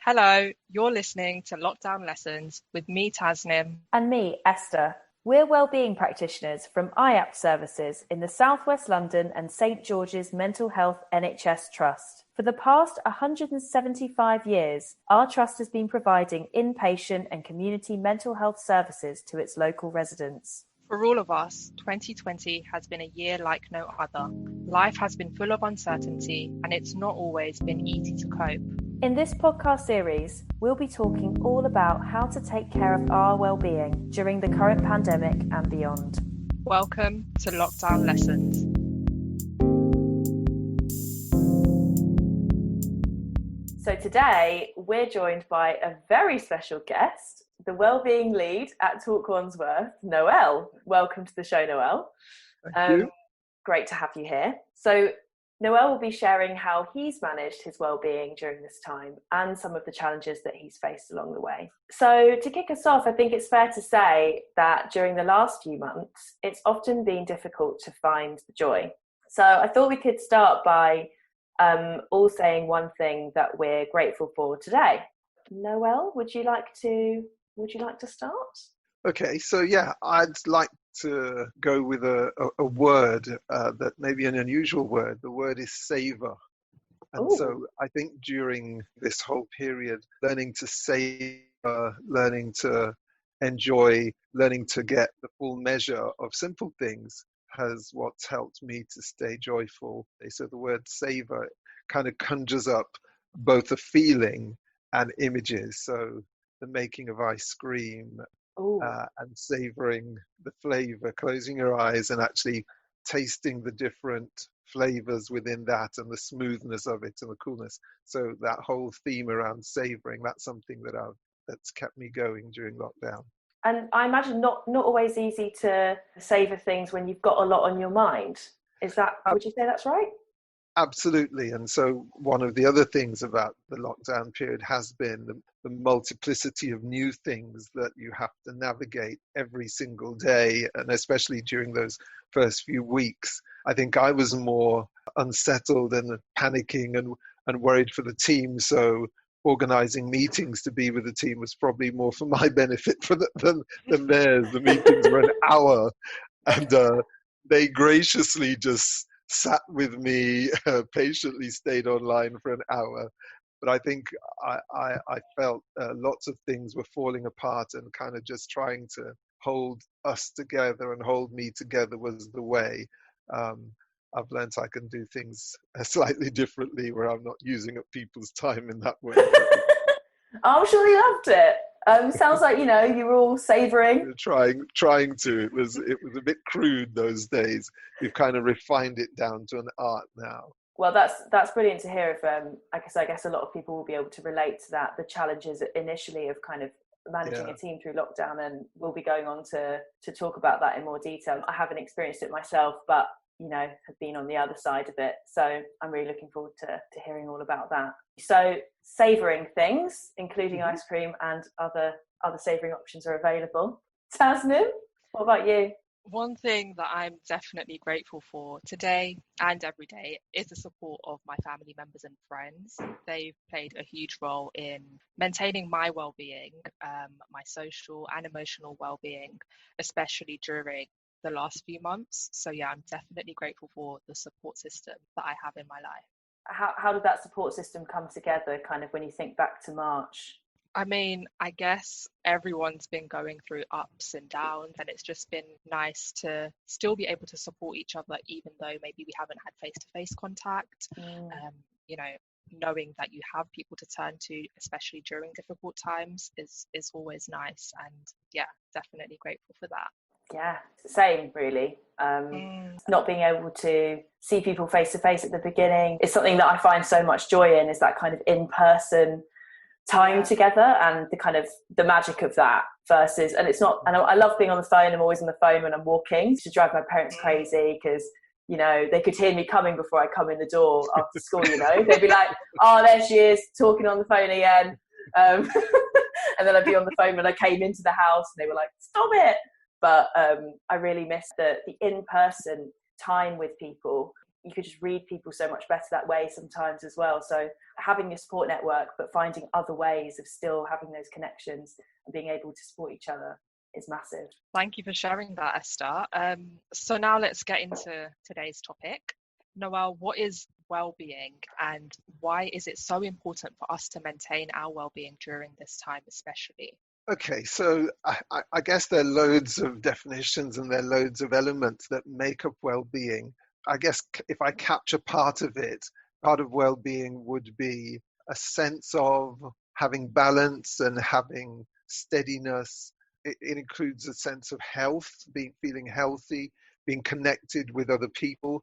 Hello, you're listening to Lockdown Lessons with me, Tasnim. And me, Esther. We're wellbeing practitioners from IAP services in the South West London and St George's Mental Health NHS Trust. For the past 175 years, our trust has been providing inpatient and community mental health services to its local residents. For all of us, 2020 has been a year like no other. Life has been full of uncertainty, and it's not always been easy to cope. In this podcast series, we'll be talking all about how to take care of our well-being during the current pandemic and beyond. Welcome to Lockdown Lessons. So today, we're joined by a very special guest, the Wellbeing Lead at Talk Wandsworth, Noel. Welcome to the show, Noel. Thank you. Great to have you here. So Noel will be sharing how he's managed his well-being during this time and some of the challenges that he's faced along the way. So to kick us off, I think it's fair to say that during the last few months, it's often been difficult to find the joy. So I thought we could start by all saying one thing that we're grateful for today. Noel, would you like to start? Okay, so I'd like to go with a word that may be an unusual word. The word is savor. And Ooh. So I think during this whole period, learning to savor, learning to enjoy, learning to get the full measure of simple things has what's helped me to stay joyful. So the word savor kind of conjures up both a feeling and images. So the making of ice cream, and savoring the flavor, closing your eyes and actually tasting the different flavors within that and the smoothness of it and the coolness. So that whole theme around savoring, that's something that's kept me going during lockdown. And I imagine not always easy to savor things when you've got a lot on your mind. Would you say that's right? Absolutely. And so one of the other things about the lockdown period has been the multiplicity of new things that you have to navigate every single day, and especially during those first few weeks. I think I was more unsettled and panicking and worried for the team. So organizing meetings to be with the team was probably more for my benefit than theirs. The meetings were an hour, and they graciously just sat with me, patiently stayed online for an hour. But I think I felt lots of things were falling apart, and kind of just trying to hold us together and hold me together was the way. I've learned I can do things slightly differently where I'm not using up people's time in that way. I'm sure you loved it. Sounds like, you were all savouring. Trying to. It was a bit crude those days. We've kind of refined it down to an art now. Well, that's brilliant to hear. I guess a lot of people will be able to relate to that. The challenges initially of kind of managing a team through lockdown, and we'll be going on to talk about that in more detail. I haven't experienced it myself, but have been on the other side of it. So I'm really looking forward to hearing all about that. So savouring things, including ice cream and other savouring options are available. Tasnim, what about you? One thing that I'm definitely grateful for today and every day is the support of my family members and friends. They've played a huge role in maintaining my well-being, my social and emotional well-being, especially during the last few months. So I'm definitely grateful for the support system that I have in my life. How did that support system come together, kind of when you think back to March? I mean, I guess everyone's been going through ups and downs, and it's just been nice to still be able to support each other, even though maybe we haven't had face-to-face contact. Knowing that you have people to turn to, especially during difficult times, is always nice. And definitely grateful for that. Yeah, same really. Not being able to see people face to face at the beginning is something that I find so much joy in, is that kind of in-person time together and the kind of the magic of that versus, and it's not, and I love being on the phone. I'm always on the phone when I'm walking to drive my parents crazy because they could hear me coming before I come in the door after school. They'd be like, oh, there she is talking on the phone again. And then I'd be on the phone when I came into the house and they were like, stop it. But I really miss the in-person time with people. you could just read people so much better that way sometimes as well. So having your support network, but finding other ways of still having those connections and being able to support each other is massive. Thank you for sharing that, Esther. So now let's get into today's topic. Noel, what is well-being, and why is it so important for us to maintain our well-being during this time especially? Okay, so I guess there are loads of definitions and there are loads of elements that make up well-being. I guess if I capture part of it, part of well-being would be a sense of having balance and having steadiness. It includes a sense of health, feeling healthy, being connected with other people,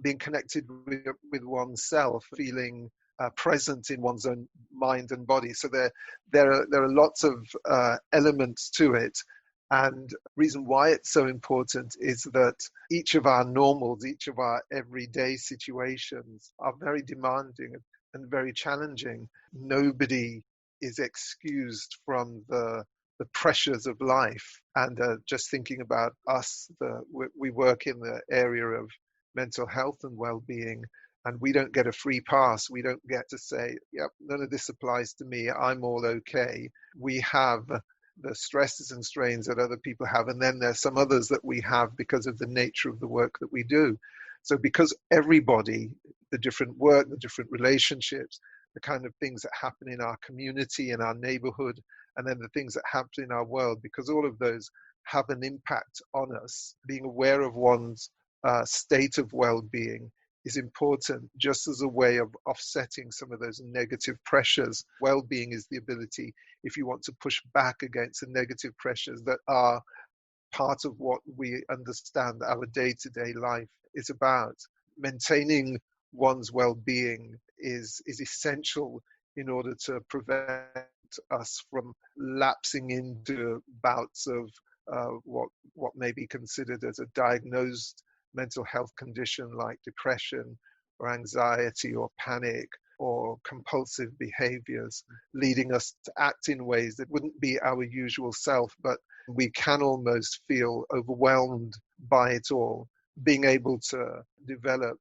being connected with oneself, feeling present in one's own mind and body. So there are lots of elements to it. And the reason why it's so important is that each of our normals, each of our everyday situations are very demanding and very challenging. Nobody is excused from the pressures of life. And just thinking about us, we work in the area of mental health and well-being, and we don't get a free pass. We don't get to say, yep, none of this applies to me, I'm all okay. We have the stresses and strains that other people have, and then there's some others that we have because of the nature of the work that we do. So because everybody, the different work, the different relationships, the kind of things that happen in our community, in our neighborhood, and then the things that happen in our world, because all of those have an impact on us, being aware of one's state of well-being is important, just as a way of offsetting some of those negative pressures. Well-being is the ability, if you want to push back against the negative pressures that are part of what we understand our day-to-day life is about. Maintaining one's well-being is essential in order to prevent us from lapsing into bouts of what may be considered as a diagnosed mental health condition like depression or anxiety or panic or compulsive behaviors, leading us to act in ways that wouldn't be our usual self, but we can almost feel overwhelmed by it all. Being able to develop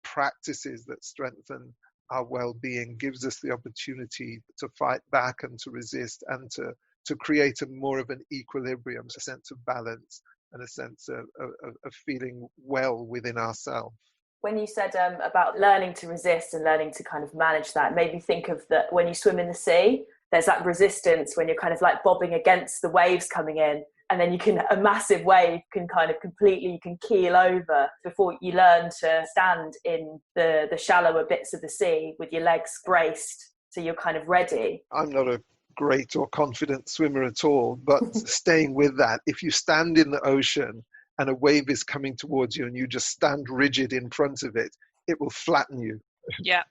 practices that strengthen our well-being gives us the opportunity to fight back and to resist and to create more of an equilibrium, a sense of balance and a sense of feeling well within ourselves. When you said about learning to resist and learning to kind of manage that, it made me think of that when you swim in the sea, there's that resistance when you're kind of like bobbing against the waves coming in, and then a massive wave can kind of completely, you can keel over before you learn to stand in the shallower bits of the sea with your legs braced so you're kind of ready. I'm not a great or confident swimmer at all, but staying with that, if you stand in the ocean and a wave is coming towards you and you just stand rigid in front of it, it will flatten you. Yeah.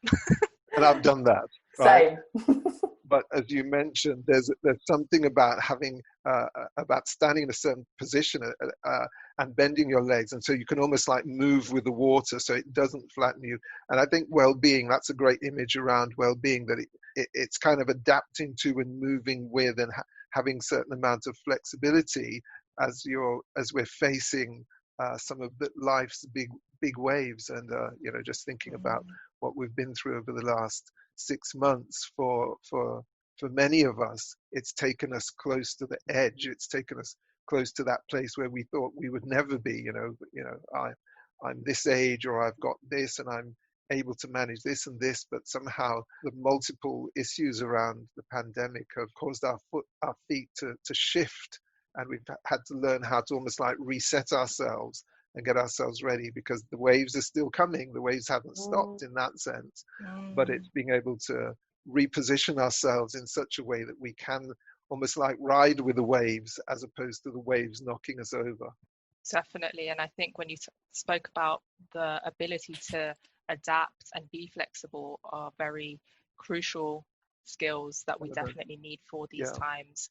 And I've done that. Right? Same. But as you mentioned, there's something about having about standing in a certain position and bending your legs, and so you can almost like move with the water, so it doesn't flatten you. And I think well-being, that's a great image around well-being, that it's kind of adapting to and moving with and having certain amount of flexibility as we're facing some of life's big waves, and just thinking about what we've been through over the last 6 months. For many of us, it's taken us close to the edge. It's taken us close to that place where we thought we would never be. I'm this age, or I've got this, and I'm able to manage this and this, but somehow the multiple issues around the pandemic have caused our feet to shift, and we've had to learn how to almost like reset ourselves and get ourselves ready, because the waves are still coming. The waves haven't stopped in that sense, but it's being able to reposition ourselves in such a way that we can almost like ride with the waves as opposed to the waves knocking us over. Definitely. And I think when you spoke about the ability to adapt and be flexible are very crucial skills that we definitely need for these times,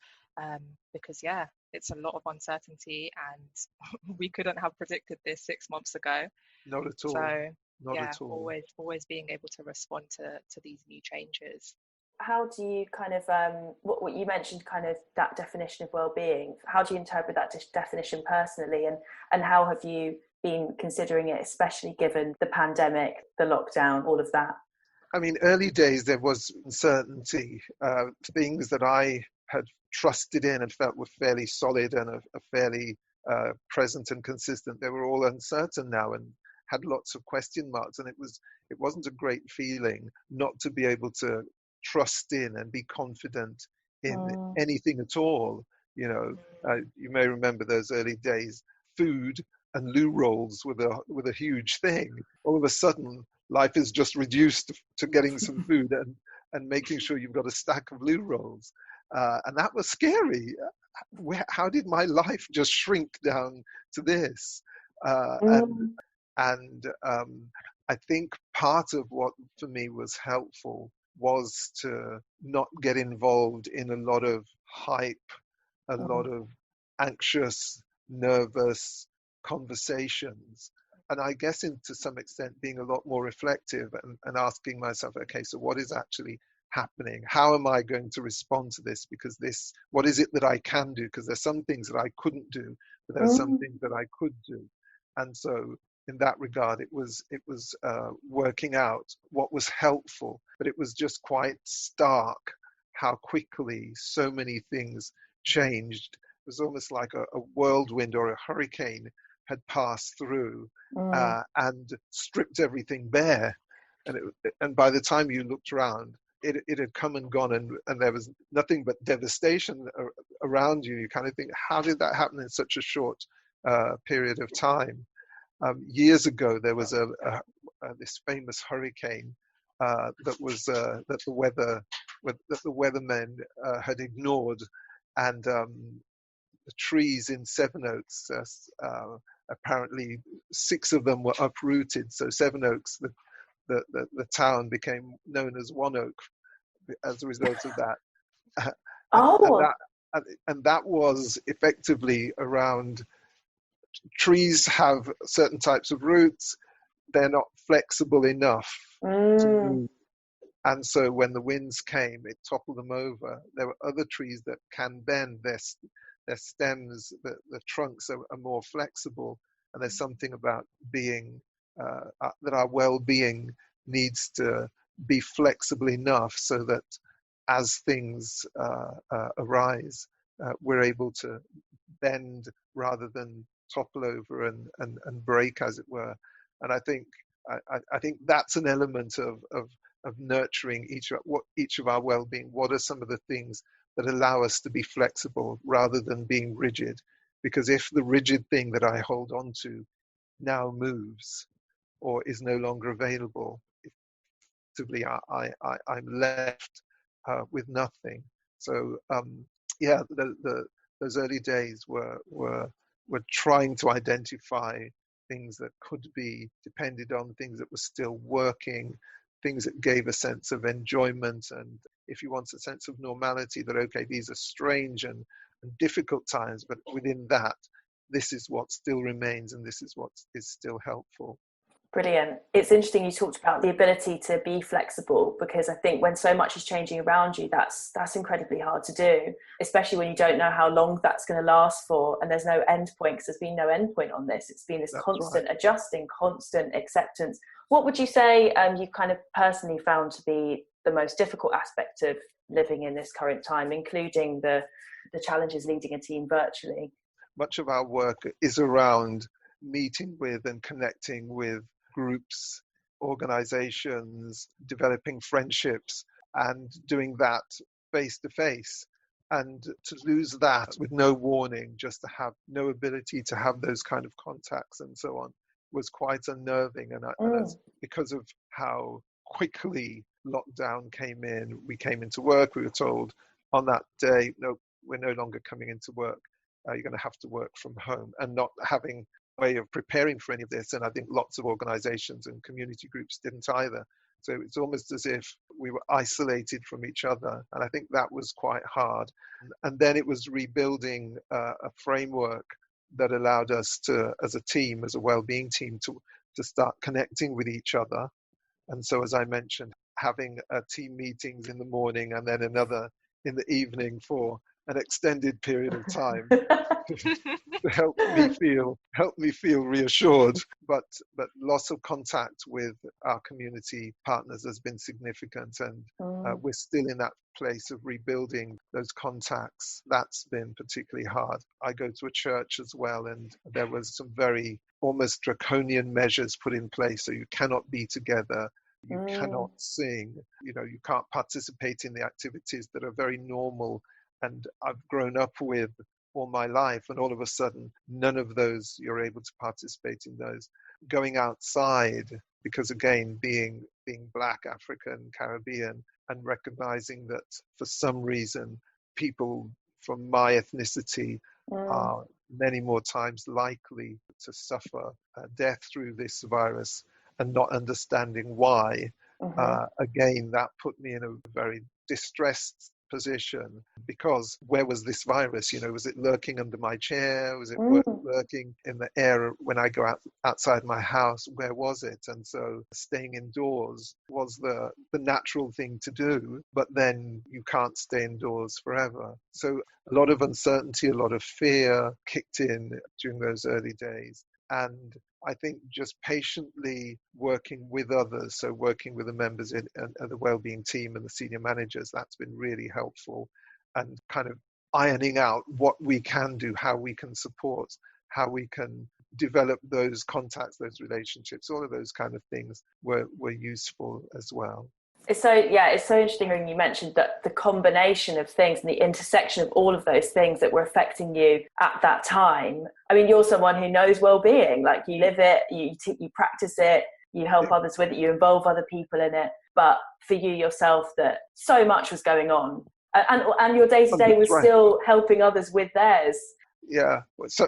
because it's a lot of uncertainty, and we couldn't have predicted this 6 months ago. Not at all. So Not at all. always being able to respond to these new changes. How do you kind of what you mentioned, kind of that definition of well-being, how do you interpret that definition personally, and how have you been considering it, especially given the pandemic, the lockdown, all of that? I mean, early days there was uncertainty. Things that I had trusted in and felt were fairly solid and are fairly present and consistent, they were all uncertain now and had lots of question marks. And it wasn't a great feeling not to be able to trust in and be confident in anything at all. You may remember those early days. Food and loo rolls with a huge thing. All of a sudden, life is just reduced to getting some food and making sure you've got a stack of loo rolls. And that was scary. How did my life just shrink down to this? And I think part of what for me was helpful was to not get involved in a lot of hype, a lot of anxious, nervous conversations. And I guess to some extent being a lot more reflective and asking myself, okay, so what is actually happening? How am I going to respond to this? Because what is it that I can do? Because there's some things that I couldn't do, but there are some things that I could do. And so in that regard, it was working out what was helpful, but it was just quite stark how quickly so many things changed. It was almost like a whirlwind or a hurricane had passed through and stripped everything bare. And by the time you looked around, it had come and gone, and there was nothing but devastation around you. You kind of think, how did that happen in such a short period of time? Years ago, there was this famous hurricane that the weathermen had ignored, and the trees in Sevenoaks, apparently 6 of them were uprooted. So Sevenoaks, the town, became known as One Oak as a result of that. And that was effectively around, trees have certain types of roots, they're not flexible enough to move. And so when the winds came, it toppled them over. There were other trees that can bend, their stems, the trunks are more flexible. And there's something about being, that our well-being needs to be flexible enough so that as things arise, we're able to bend rather than topple over and break, as it were. And I think that's an element of nurturing each of our well-being. What are some of the things that allow us to be flexible rather than being rigid? Because if the rigid thing that I hold on to now moves or is no longer available, effectively I'm left with nothing. So those early days were trying to identify things that could be depended on, things that were still working, things that gave a sense of enjoyment, and if you want a sense of normality, that okay, these are strange and difficult times, but within that, this is what still remains and this is what is still helpful. Brilliant. It's interesting you talked about the ability to be flexible, because I think when so much is changing around you, that's incredibly hard to do, especially when you don't know how long that's going to last for, and there's no end point, because there's been no end point on this. It's been this constant adjusting, constant acceptance. What would you say you kind of personally found to be the most difficult aspect of living in this current time, including the challenges leading a team virtually? Much of our work is around meeting with and connecting with groups, organizations, developing friendships, and doing that face to face. And to lose that with no warning, just to have no ability to have those kind of contacts and so on, was quite unnerving. And because of how quickly lockdown came in, we came into work, we were told on that day, no, we're no longer coming into work. You're going to have to work from home, and not having a way of preparing for any of this. And I think lots of organizations and community groups didn't either. So it's almost as if we were isolated from each other. And I think that was quite hard. And then it was rebuilding a framework that allowed us to, as a team, as a well-being team, to start connecting with each other. And so, as I mentioned, having team meetings in the morning and then another in the evening for an extended period of time help me feel reassured. But loss of contact with our community partners has been significant, and we're still in that place of rebuilding those contacts. That's been particularly hard. I go to a church as well, and there was some very almost draconian measures put in place, so you cannot be together. You cannot sing, you can't participate in the activities that are very normal and I've grown up with all my life, and all of a sudden none of those, you're able to participate in those. Going outside, because again, being Black, African, Caribbean, and recognizing that for some reason people from my ethnicity are many more times likely to suffer death through this virus, and not understanding why, again, that put me in a very distressed position, because where was this virus? Was it lurking under my chair? Was it lurking in the air when I go outside my house? Where was it? And so staying indoors was the natural thing to do, but then you can't stay indoors forever. So a lot of uncertainty, a lot of fear kicked in during those early days. And I think just patiently working with others, so working with the members of the wellbeing team and the senior managers, that's been really helpful, and kind of ironing out what we can do, how we can support, how we can develop those contacts, those relationships, all of those kind of things were useful as well. It's so interesting when you mentioned that the combination of things and the intersection of all of those things that were affecting you at that time. I mean, you're someone who knows well-being, like you live it, you practice it, you help others with it, you involve other people in it. But for you yourself, that so much was going on, and your day-to-day was still helping others with theirs. Yeah,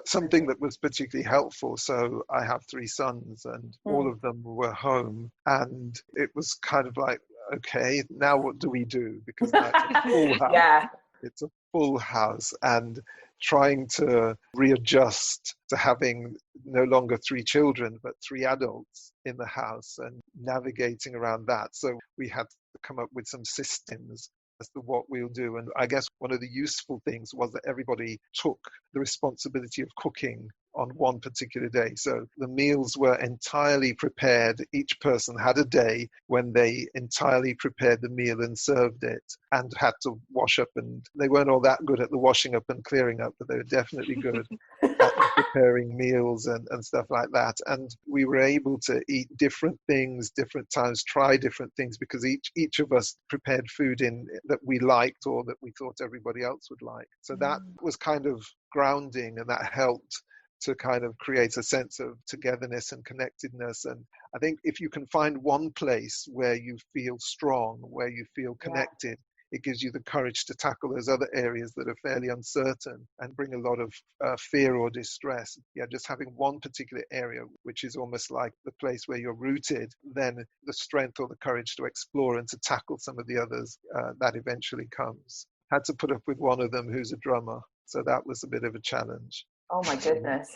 something that was particularly helpful. So I have 3 sons, and all of them were home, and it was kind of like, okay, now what do we do? Because now it's a full house. Yeah. It's a full house, and trying to readjust to having no longer 3 children, but 3 adults in the house, and navigating around that. So we had to come up with some systems as to what we'll do. And I guess one of the useful things was that everybody took the responsibility of cooking on one particular day. So the meals were entirely prepared. Each person had a day when they entirely prepared the meal and served it, and had to wash up. And they weren't all that good at the washing up and clearing up, but they were definitely good at preparing meals and stuff like that. And we were able to eat different things, different times, try different things, because each of us prepared food in that we liked or that we thought everybody else would like. So that was kind of grounding, and that helped to kind of create a sense of togetherness and connectedness. And I think if you can find one place where you feel strong, where you feel connected, it gives you the courage to tackle those other areas that are fairly uncertain and bring a lot of fear or distress. Just having one particular area, which is almost like the place where you're rooted, then the strength or the courage to explore and to tackle some of the others, that eventually comes. Had to put up with one of them who's a drummer, so that was a bit of a challenge. Oh my goodness.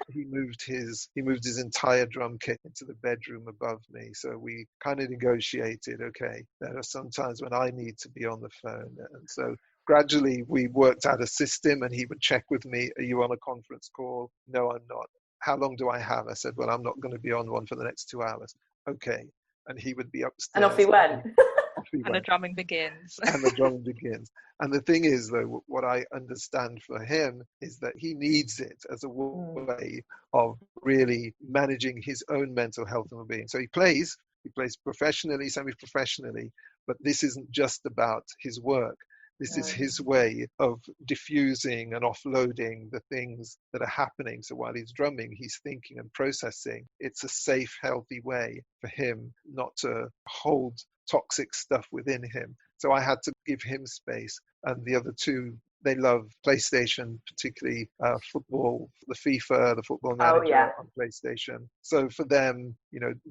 He moved his entire drum kit into the bedroom above me. So we kind of negotiated, okay, there are some times when I need to be on the phone. And so gradually we worked out a system, and he would check with me, are you on a conference call? No, I'm not. How long do I have? I said, well, I'm not going to be on one for the next 2 hours. Okay. And he would be upstairs. And off he went. And the drumming begins. And the drumming begins. And the thing is, though, what I understand for him is that he needs it as a way of really managing his own mental health and well-being. So he plays professionally, semi-professionally, but this isn't just about his work. This is his way of diffusing and offloading the things that are happening. So while he's drumming, he's thinking and processing. It's a safe, healthy way for him not to hold toxic stuff within him. So I had to give him space. And the other 2, they love PlayStation, particularly football, the FIFA, the Football Manager on PlayStation. So for them,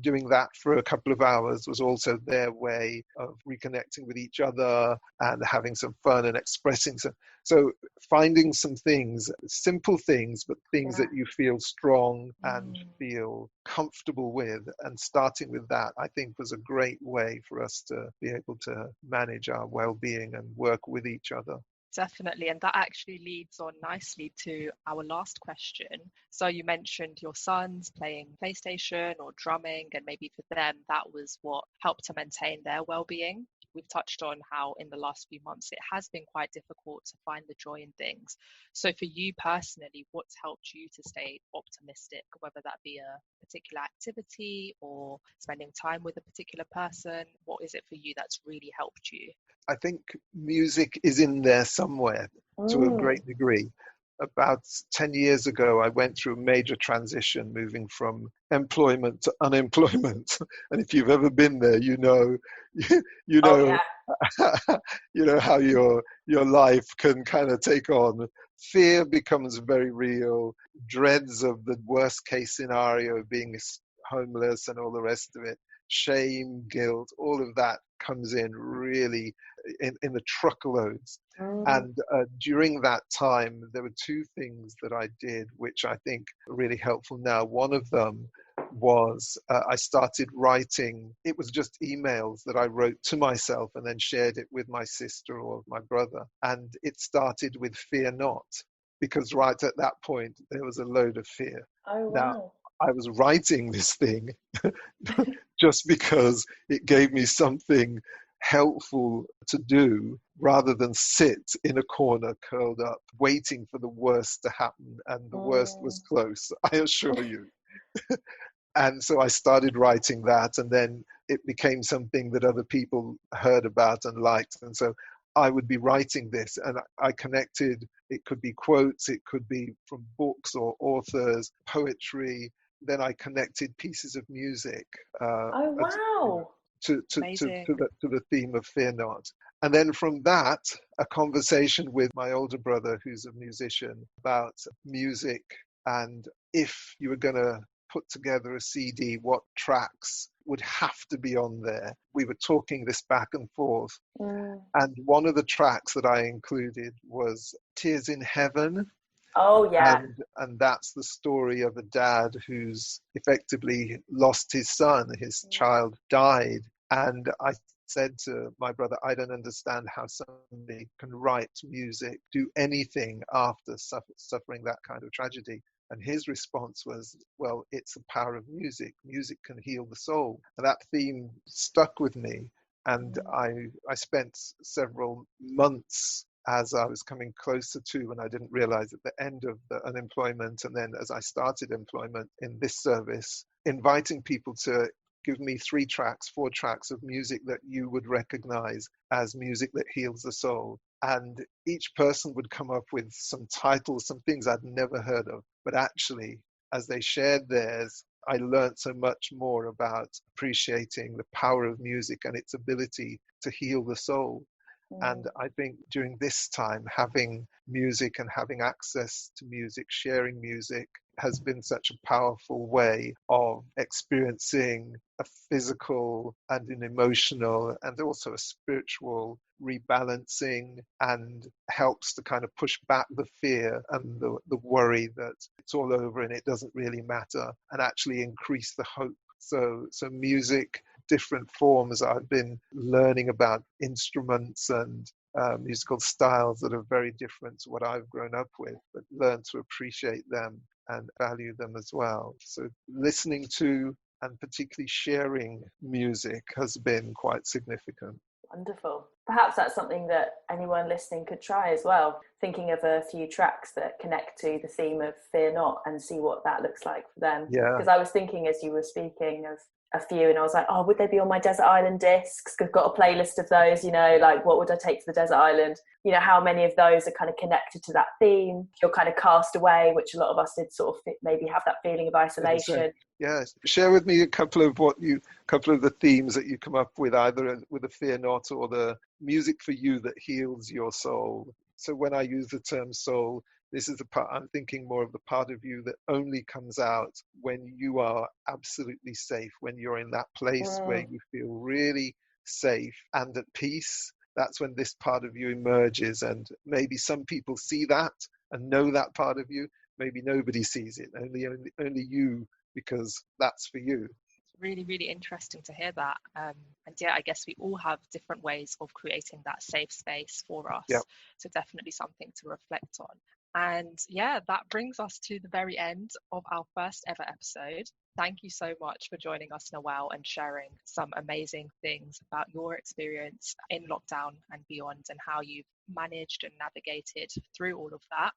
doing that for a couple of hours was also their way of reconnecting with each other and having some fun and expressing some. So finding some things, simple things, but things that you feel strong and feel comfortable with, and starting with that, I think, was a great way for us to be able to manage our well-being and work with each other. Definitely. And that actually leads on nicely to our last question. So you mentioned your sons playing PlayStation or drumming, and maybe for them, that was what helped to maintain their well-being. We've touched on how in the last few months it has been quite difficult to find the joy in things. So for you personally, what's helped you to stay optimistic, whether that be a particular activity or spending time with a particular person? What is it for you that's really helped you? I think music is in there somewhere to a great degree. About 10 years ago, I went through a major transition, moving from employment to unemployment. And if you've ever been there, you know, you Oh, know, yeah. you know how your life can kind of take on. Fear becomes very real. Dreads of the worst case scenario of being homeless and all the rest of it. Shame, guilt, all of that comes in really in the truckloads. And during that time, there were two things that I did, which I think are really helpful now. One of them was I started writing. It was just emails that I wrote to myself and then shared it with my sister or my brother. And it started with fear not, because right at that point, there was a load of fear. Oh, wow. Now, I was writing this thing just because it gave me something helpful to do rather than sit in a corner curled up waiting for the worst to happen. And the worst was close, I assure you. And so I started writing that, and then it became something that other people heard about and liked. And so I would be writing this, and I connected. It could be quotes, it could be from books or authors, poetry. Then I connected pieces of music. Oh, wow. To the theme of fear not. And then from that, a conversation with my older brother, who's a musician, about music, and if you were going to put together a CD, what tracks would have to be on there. We were talking this back and forth. And one of the tracks that I included was Tears in Heaven. Oh, yeah. And that's the story of a dad who's effectively lost his son. His child died. And I said to my brother, I don't understand how somebody can write music, do anything after suffering that kind of tragedy. And his response was, well, it's the power of music. Music can heal the soul. And that theme stuck with me. And I spent several months as I was coming closer to, and I didn't realize at the end of the unemployment, and then as I started employment in this service, inviting people to give me 3 tracks, 4 tracks of music that you would recognize as music that heals the soul. And each person would come up with some titles, some things I'd never heard of. But actually, as they shared theirs, I learned so much more about appreciating the power of music and its ability to heal the soul. And I think during this time, having music and having access to music, sharing music, has been such a powerful way of experiencing a physical and an emotional and also a spiritual rebalancing, and helps to kind of push back the fear and the worry that it's all over and it doesn't really matter, and actually increase the hope. So music, different forms. I've been learning about instruments and musical styles that are very different to what I've grown up with, but learn to appreciate them and value them as well. So listening to and particularly sharing music has been quite significant. Wonderful. Perhaps that's something that anyone listening could try as well. Thinking of a few tracks that connect to the theme of fear not, and see what that looks like for them. Yeah. Because I was thinking as you were speaking of a few, and I was like, oh, would they be on my desert island discs? I've got a playlist of those, you know, like what would I take to the desert island? You know, how many of those are kind of connected to that theme? You're kind of cast away, which a lot of us did sort of maybe have that feeling of isolation. Yeah, share with me a couple of the themes that you come up with, either with the fear not or the music for you that heals your soul. So when I use the term soul, this is the part I'm thinking more of, the part of you that only comes out when you are absolutely safe, when you're in that place where you feel really safe and at peace. That's when this part of you emerges. And maybe some people see that and know that part of you. Maybe nobody sees it, only you, because that's for you. Really, really interesting to hear that. And yeah, I guess we all have different ways of creating that safe space for us. Yep. So definitely something to reflect on. And yeah, that brings us to the very end of our first ever episode. Thank you so much for joining us, Noel, and sharing some amazing things about your experience in lockdown and beyond, and how you've managed and navigated through all of that.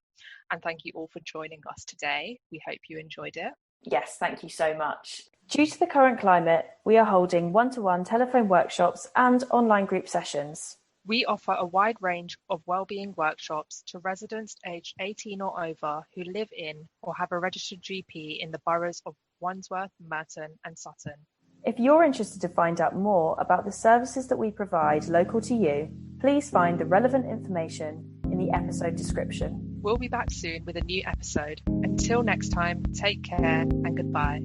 And thank you all for joining us today. We hope you enjoyed it. Yes, thank you so much. Due to the current climate, we are holding one-to-one telephone workshops and online group sessions. We offer a wide range of wellbeing workshops to residents aged 18 or over who live in or have a registered GP in the boroughs of Wandsworth, Merton and Sutton. If you're interested to find out more about the services that we provide local to you, please find the relevant information in the episode description. We'll be back soon with a new episode. Until next time, take care and goodbye.